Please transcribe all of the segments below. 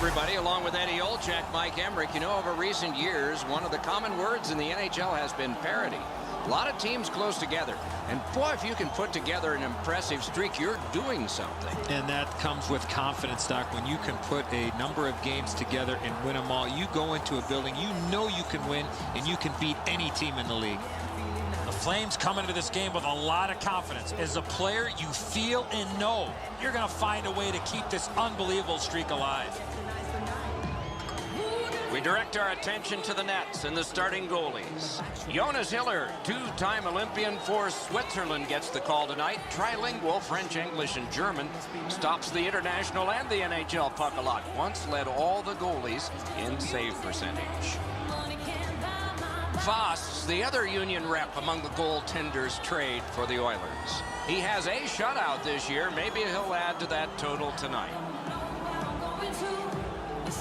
everybody. Along with Eddie Olczyk, Mike Emmerich. You know, over recent years, one of the common words in the NHL has been parity. A lot of teams close together. And boy, if you can put together an impressive streak, you're doing something. And that comes with confidence, Doc. When you can put a number of games together and win them all, you go into a building, you know you can win, and you can beat any team in the league. The Flames come into this game with a lot of confidence. As a player, you feel and know you're going to find a way to keep this unbelievable streak alive. We direct our attention to the nets and the starting goalies. Jonas Hiller, two-time Olympian for Switzerland, gets the call tonight. Trilingual French, English, and German. Stops the international and the NHL puck a lot. Once led all the goalies in save percentage. Voss, the other Union rep among the goaltenders trade for the Oilers. He has a shutout this year. Maybe he'll add to that total tonight.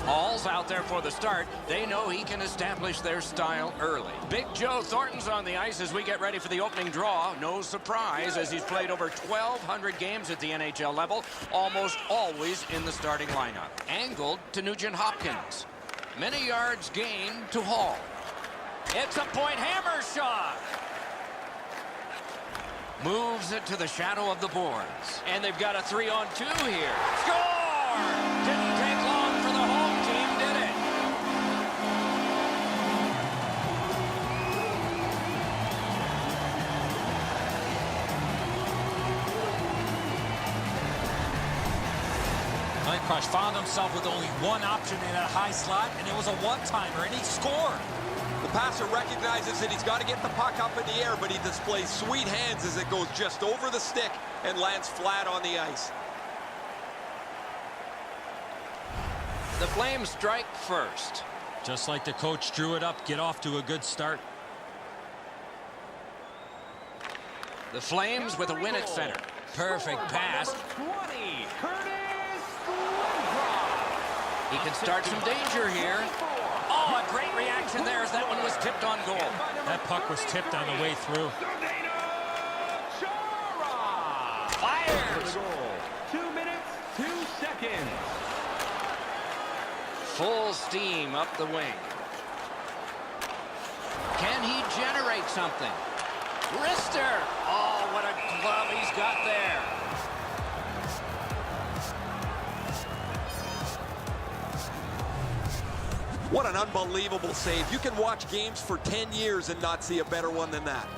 Hall's out there for the start. They know he can establish their style early. Big Joe Thornton's on the ice as we get ready for the opening draw. No surprise, as he's played over 1,200 games at the NHL level, almost always in the starting lineup. Angled to Nugent Hopkins. Many yards gained to Hall. It's a point hammer shot. Moves it to the shadow of the boards. And they've got a 3-on-2 here. Score! Didn't take long for the home team, did it? Mike Crush found himself with only one option in a high slot, and it was a one-timer, and he scored. The passer recognizes that he's got to get the puck up in the air, but he displays sweet hands as it goes just over the stick and lands flat on the ice. The Flames strike first. Just like the coach drew it up, get off to a good start. The Flames with a win at center. Perfect pass. 20, He can start some danger here. Oh, a great reaction there as that one was tipped on goal. That puck was tipped on the way through. Fires! 2 minutes, 2 seconds. Full steam up the wing. Can he generate something? Wrister! Oh, what a glove he's got there. What an unbelievable save. You can watch games for 10 years and not see a better one than that.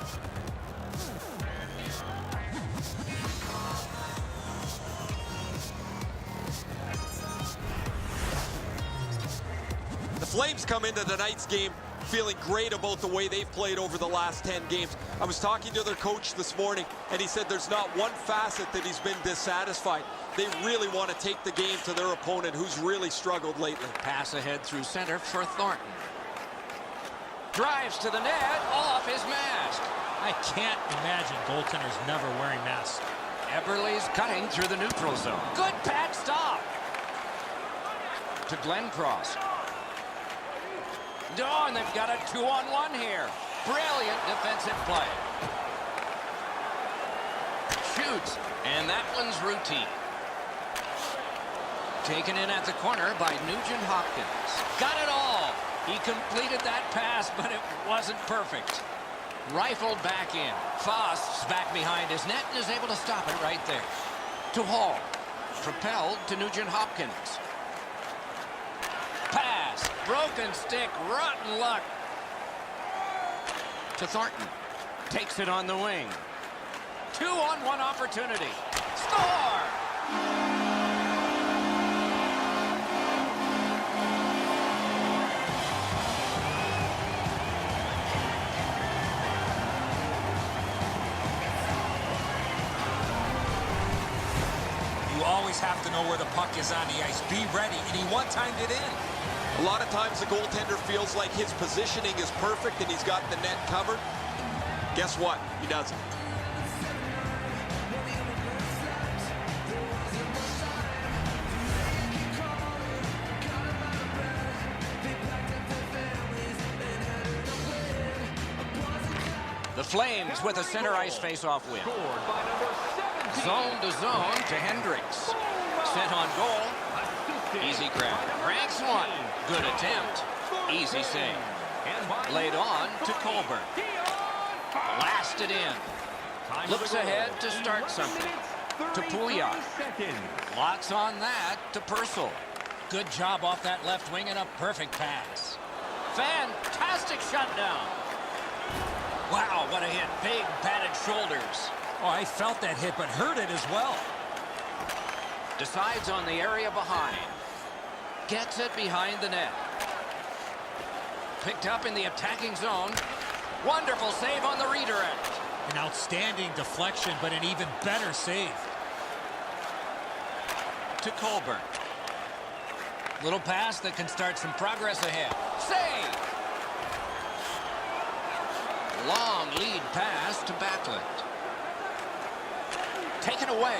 The Flames come into tonight's game feeling great about the way they've played over the last 10 games. I was talking to their coach this morning, and he said there's not one facet that he's been dissatisfied. They really want to take the game to their opponent, who's really struggled lately. Pass ahead through center for Thornton. Drives to the net, off his mask. I can't imagine goaltenders never wearing masks. Eberle's cutting through the neutral zone. Good pad stop. To Glencross. Oh, and they've got a 2-on-1 here. Brilliant defensive play. Shoots, and that one's routine. Taken in at the corner by Nugent Hopkins. Got it all. He completed that pass, but it wasn't perfect. Rifled back in. Voss back behind his net and is able to stop it right there. To Hall. Propelled to Nugent Hopkins. Pass. Broken stick. Rotten luck. To Thornton. Takes it on the wing. 2-on-1 opportunity. Score! You always have to know where the puck is on the ice. Be ready, and he one-timed it in. A lot of times the goaltender feels like his positioning is perfect and he's got the net covered. Guess what? He doesn't. The Flames with a center ice face-off win. Zone to zone to Hendricks. Sent on goal. Easy grab. Ranks one. Good attempt. Easy save. Laid on to Colburn. Blasted in. Looks ahead to start something. To Pouliot. Lots on that to Purcell. Good job off that left wing and a perfect pass. Fantastic shutdown. Wow, what a hit. Big padded shoulders. Oh, I felt that hit, but heard it as well. Decides on the area behind. Gets it behind the net. Picked up in the attacking zone. Wonderful save on the redirect. An outstanding deflection, but an even better save. To Colburn. Little pass that can start some progress ahead. Save! Long lead pass to Backlund. Taken away.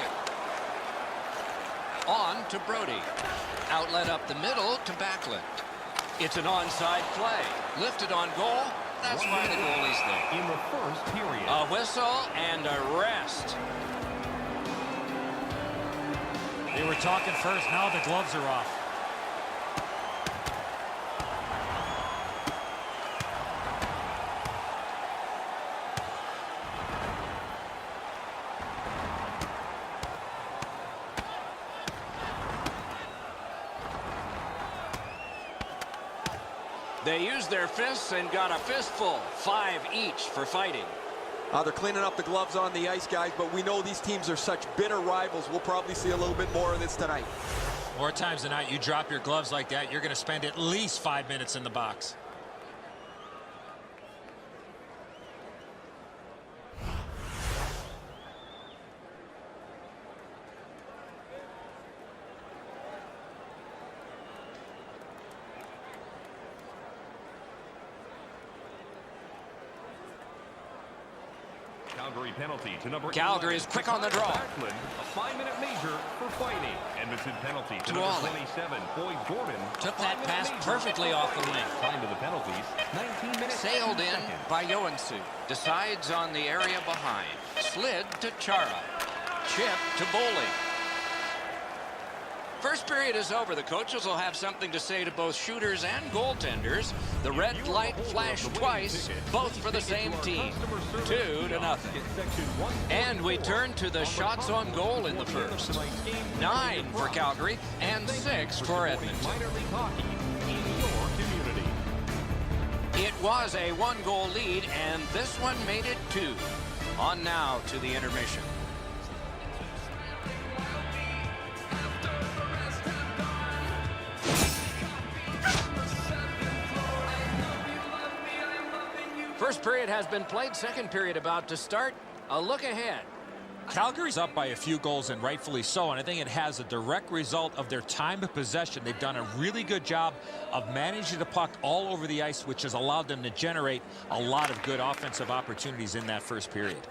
On to Brody. Outlet up the middle to Backlund. It's an onside play. Lifted on goal. That's why the goalie's there. In the first period. A whistle and a rest. They were talking first. Now the gloves are off. They used their fists and got a fistful. 5 each for fighting. They're cleaning up the gloves on the ice, guys, but we know these teams are such bitter rivals. We'll probably see a little bit more of this tonight. More times than not, you drop your gloves like that, you're going to spend at least 5 minutes in the box. Calgary penalty to number Calgary is quick on the draw. Backlund, a 5-minute major for fighting. Edmonton penalty to To number Ollie. 27, Boyd Gordon. Took that pass perfectly off the wing. Time to the penalties, 19 minutes. Sailed in by Joensuu. Decides on the area behind. Slid to Chara. Chip to Boley. First period is over. The coaches will have something to say to both shooters and goaltenders. The red light flashed twice, both for the same team. 2-0. And we turn to the shots on goal in the first. 9 for Calgary and 6 for Edmonton. It was a 1-goal lead, and this one made it 2. On now to the intermission. First period has been played. Second period about to start. A look ahead. Calgary's up by a few goals, and rightfully so, and I think it has a direct result of their time of possession. They've done a really good job of managing the puck all over the ice, which has allowed them to generate a lot of good offensive opportunities in that first period.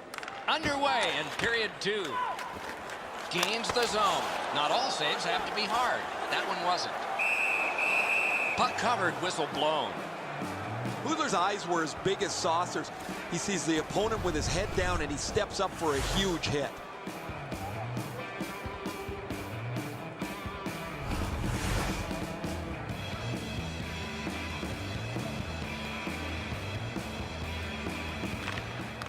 Underway in period 2. Gains the zone. Not all saves have to be hard. That one wasn't. Puck covered, whistle blown. Hudler's eyes were as big as saucers. He sees the opponent with his head down, and he steps up for a huge hit.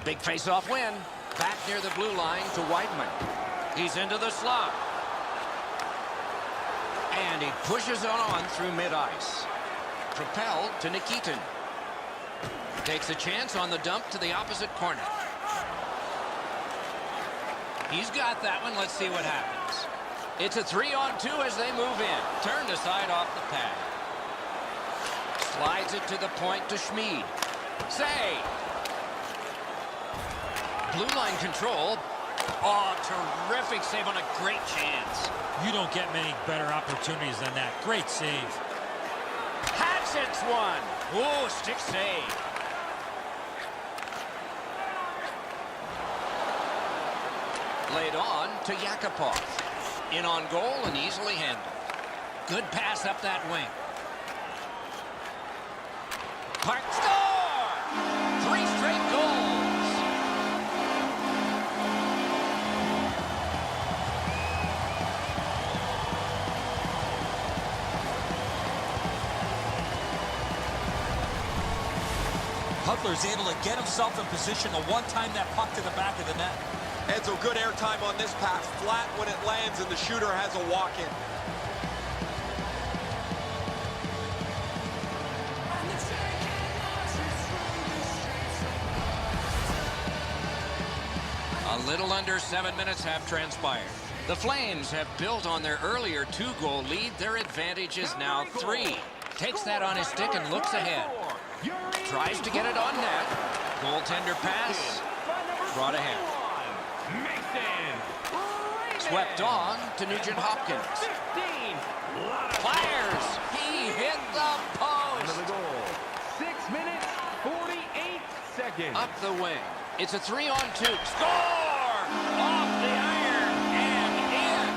Big face-off win. Back near the blue line to Weidman. He's into the slot. And he pushes it on through mid-ice. Propelled to Nikitin. Takes a chance on the dump to the opposite corner. He's got that one. Let's see what happens. It's a 3-on-2 as they move in. Turned aside off the pad. Slides it to the point to Schmid. Save. Blue line control. Oh, terrific save on a great chance. You don't get many better opportunities than that. Great save. Hatchets one. Oh, stick save. Laid on to Yakupov. In on goal and easily handled. Good pass up that wing. Park score! 3 straight goals. Butler's able to get himself in position to one-time that puck to the back of the net. Edzo, good airtime on this pass. Flat when it lands, and the shooter has a walk-in. A little under 7 minutes have transpired. The Flames have built on their earlier 2-goal lead. Their advantage is now 3. Takes that on his stick and looks ahead. Tries to get it on net. Goaltender pass. Brought ahead. Swept on to Nugent Hopkins. Fires. He hit the post. 6 minutes, 48 seconds. Up the wing. It's a 3-on-2. Score! Off the iron and in.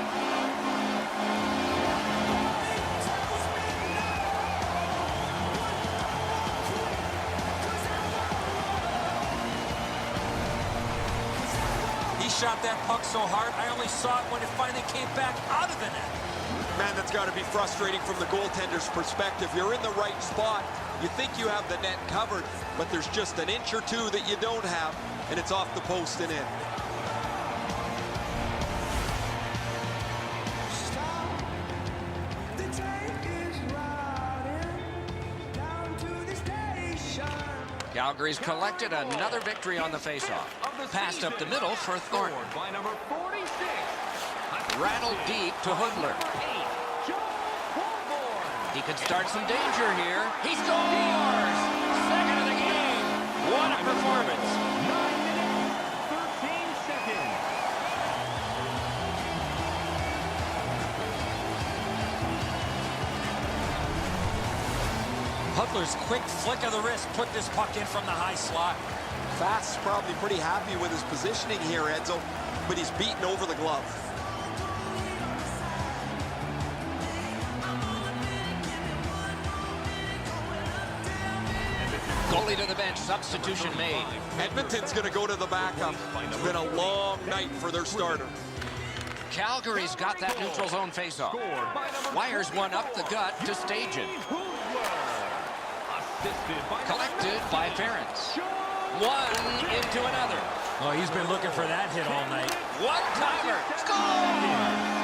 He shot that puck so hard, I only saw it when it finally came back out of the net. Man, that's got to be frustrating from the goaltender's perspective. You're in the right spot. You think you have the net covered, but there's just an inch or two that you don't have, and it's off the post and in. Calgary's collected another victory on the faceoff. Passed up the middle for Thornton. By number 46. Rattled deep to Hoodler. He could start some danger here. He scores! Second of the game. What a performance. 9 minutes, 13 seconds. Hudler's quick flick of the wrist put this puck in from the high slot. Fast's probably pretty happy with his positioning here, Edzo, but he's beaten over the glove. Goalie to the bench. Substitution made. Edmonton's going to go to the backup. It's been a long night for their starter. Calgary's got that neutral zone faceoff. Wires one up the gut to Stajan. Collected by Ferentz. One into another. Oh, he's been looking for that hit all night. One-timer. Score!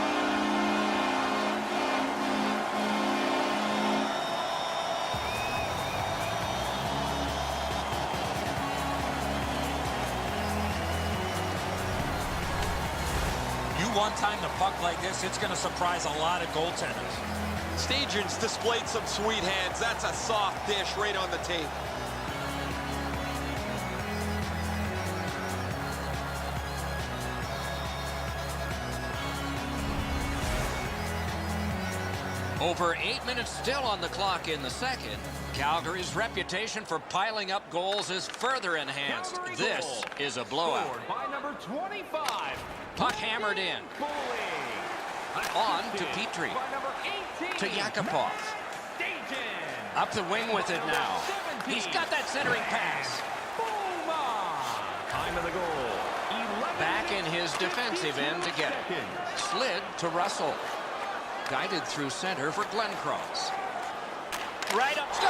One-time the puck like this, it's going to surprise a lot of goaltenders. Stajan's displayed some sweet hands. That's a soft dish right on the tape. Over 8 minutes still on the clock in the second. Calgary's reputation for piling up goals is further enhanced. This is a blowout. By number 25. Puck hammered in. On to Petrie. To Yakupov. Up the wing with it now. He's got that centering pass. Time of the goal. Back in his defensive end to get it. Slid to Russell. Guided through center for Glencross. Right up. Score!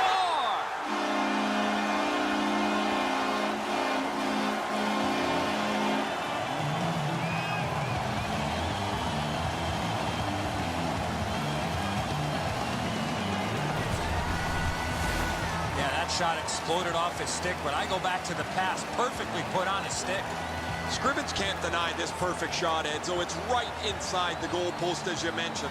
Shot exploded off his stick, but I go back to the pass, perfectly put on his stick. Scrimmage can't deny this perfect shot, Edzo. It's right inside the goal post, as you mentioned.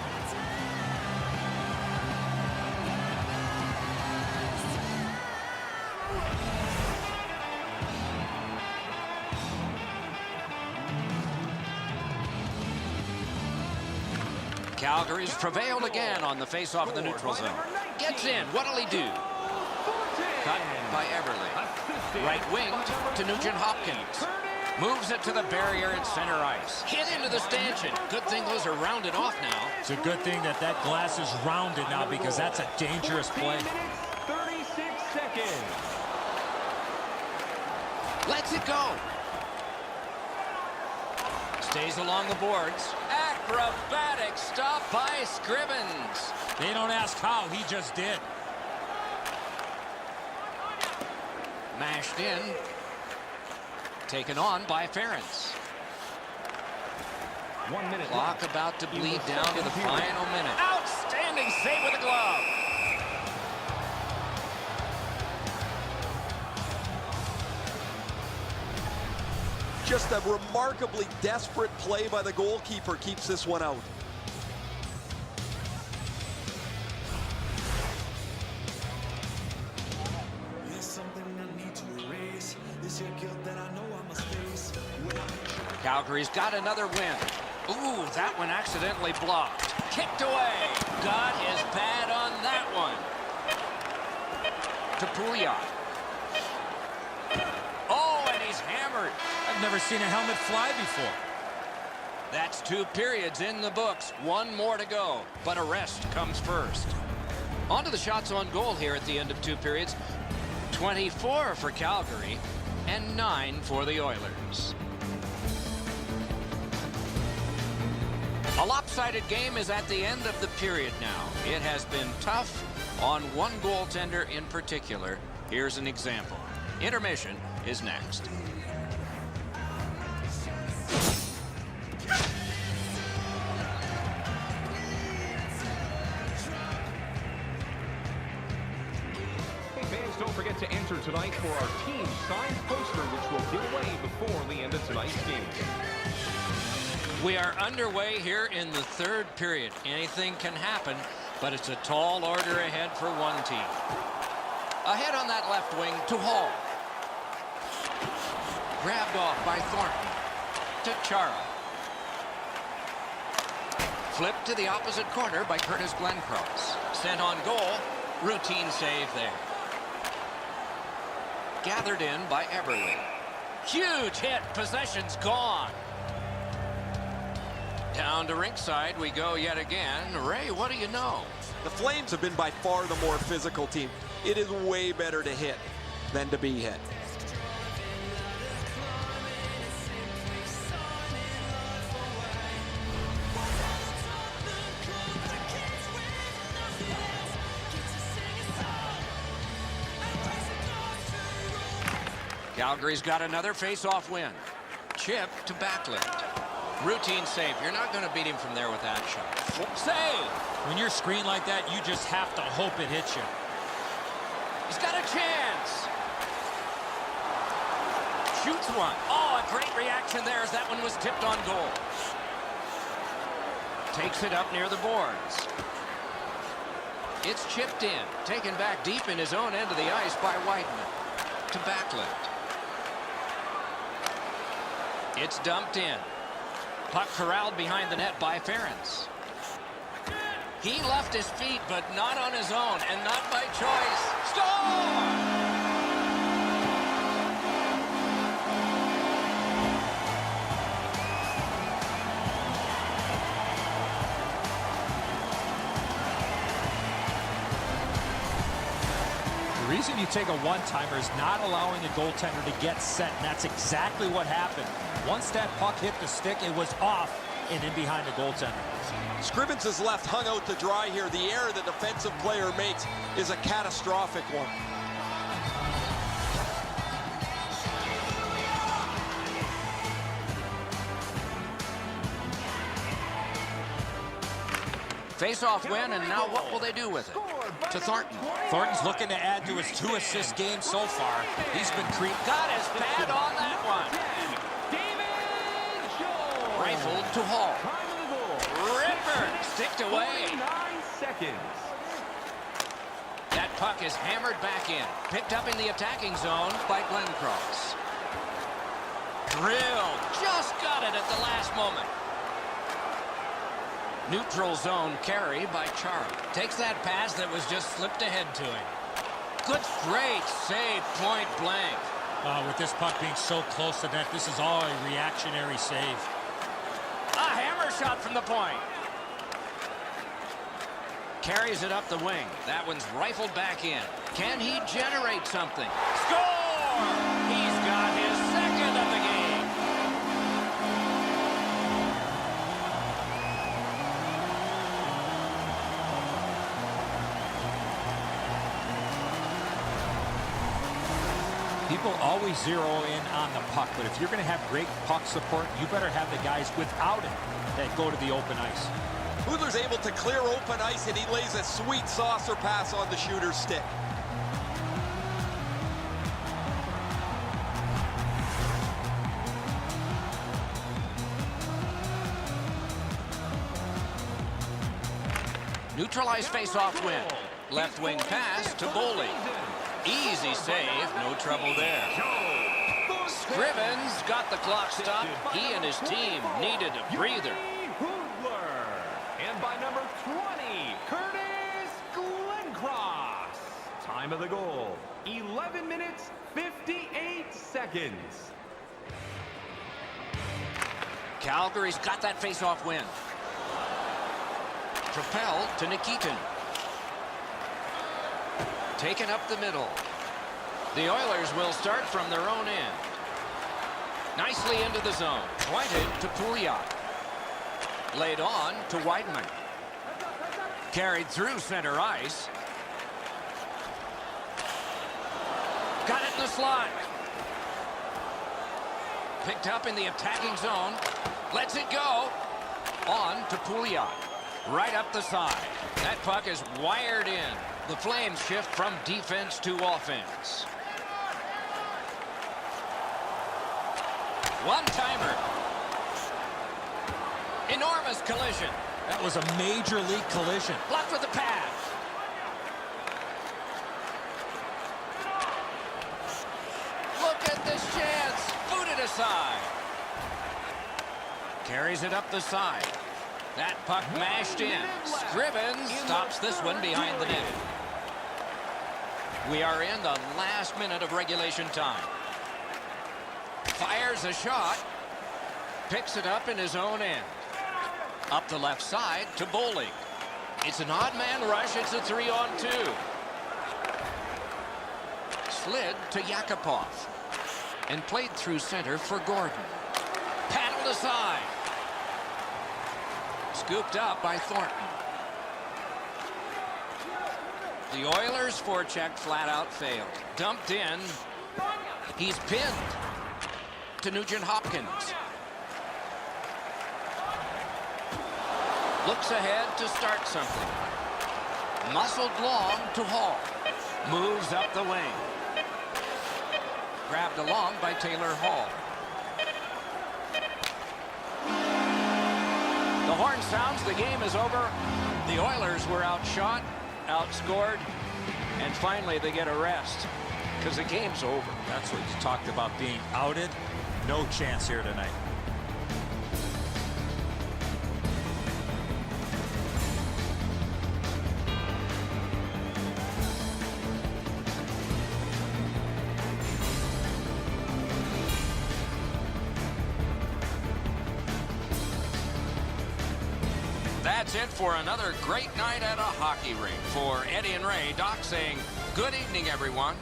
Calgary's prevailed again on the faceoff in the neutral zone. Gets in. What'll he do? Cut by Everly. Right winged to Nugent Hopkins. Moves it to the barrier at center ice. Hit into the stanchion. Good thing those are rounded off now. It's a good thing that that glass is rounded now because that's a dangerous play. 36 seconds. Lets it go. Stays along the boards. Acrobatic stop by Scrivens. They don't ask how, he just did. Mashed in. Taken on by Ferentz. 1 minute Clock left. about to bleed down to the Period. final minute. Outstanding save with the glove. Just a remarkably desperate play by the goalkeeper keeps this one out. Calgary's got another win. Ooh, that one accidentally blocked. Kicked away. Got his pad on that one. To Pouliot. Oh, and he's hammered. I've never seen a helmet fly before. That's 2 periods in the books. 1 more to go, but a rest comes first. On to the shots on goal here at the end of 2 periods. 24 for Calgary and 9 for the Oilers. A lopsided game is at the end of the period now. It has been tough on one goaltender in particular. Here's an example. Intermission is next. Hey, fans, don't forget to enter tonight for our team signed poster, which we'll give away before the end of tonight's game. We are underway here in the 3rd period. Anything can happen, but it's a tall order ahead for one team. Ahead on that left wing to Hall. Grabbed off by Thornton. To Chara. Flipped to the opposite corner by Curtis Glencross. Sent on goal. Routine save there. Gathered in by Eberle. Huge hit. Possession's gone. Down to rinkside we go yet again. Ray, what do you know? The Flames have been by far the more physical team. It is way better to hit than to be hit. Calgary's got another face-off win. Chip to Backlund. Routine save. You're not going to beat him from there with that shot. Save! When you're screened like that, you just have to hope it hits you. He's got a chance. Shoots one. Oh, a great reaction there as that one was tipped on goal. Takes it up near the boards. It's chipped in. Taken back deep in his own end of the ice by Whiteman. To Backlund. It's dumped in. Puck corralled behind the net by Ferentz. He left his feet, but not on his own, and not by choice. Score! The reason you take a one-timer is not allowing the goaltender to get set, and that's exactly what happened. Once that puck hit the stick, it was off and in behind the goaltender. Scrivens is left hung out to dry here. The error the defensive player makes is a catastrophic one. Face-off win, and now what will they do with it? To Thornton. Thornton's looking to add to his 2-assist game so far. He's been Got his pad on that one. Rifled to Hall. Ripper sticked away. 9 seconds. That puck is hammered back in. Picked up in the attacking zone by Glencross. Drilled. Just got it at the last moment. Neutral zone carry by Chara. Takes that pass that was just slipped ahead to him. Good, great save, point blank. with this puck being so close to net, this is all a reactionary save. A hammer shot from the point. Carries it up the wing. That one's rifled back in. Can he generate something? Score! He's got his second of the game. He People always zero in on the puck, but if you're going to have great puck support, you better have the guys without it that go to the open ice. Hudler's able to clear open ice, and he lays a sweet saucer pass on the shooter's stick. Neutralized face-off win. Left wing pass to Boley. Easy save, no trouble there. Scrivens got the clock stopped. He and his team needed a breather. And by number 20, Curtis Glencross. Time of the goal, 11 minutes, 58 seconds. Calgary's got that face-off win. Propelled to Nikitin. Taken up the middle. The Oilers will start from their own end. Nicely into the zone. Pointed to Pouliot. Laid on to Weidman. Carried through center ice. Got it in the slot. Picked up in the attacking zone. Lets it go. On to Pouliot. Right up the side. That puck is wired in. The Flames shift from defense to offense. One-timer. Enormous collision. That was a major league collision. Blocked with the pass. Look at this chance. Booted aside. Carries it up the side. That puck mashed in. Scrivens stops this one behind the net. We are in the last minute of regulation time. Fires a shot. Picks it up in his own end. Up the left side to Boley. It's an odd man rush. It's a 3-on-2. Slid to Yakupov. And played through center for Gordon. Paddled aside. Scooped up by Thornton. The Oilers' forecheck flat out failed. Dumped in. He's pinned to Nugent Hopkins. Looks ahead to start something. Muscled long to Hall. Moves up the wing. Grabbed along by Taylor Hall. The horn sounds, the game is over. The Oilers were outshot, outscored, and finally they get a rest because the game's over. That's what you talked about, being outed. No chance here tonight. That's it for another great night at a hockey rink. For Eddie and Ray, Doc saying good evening, everyone.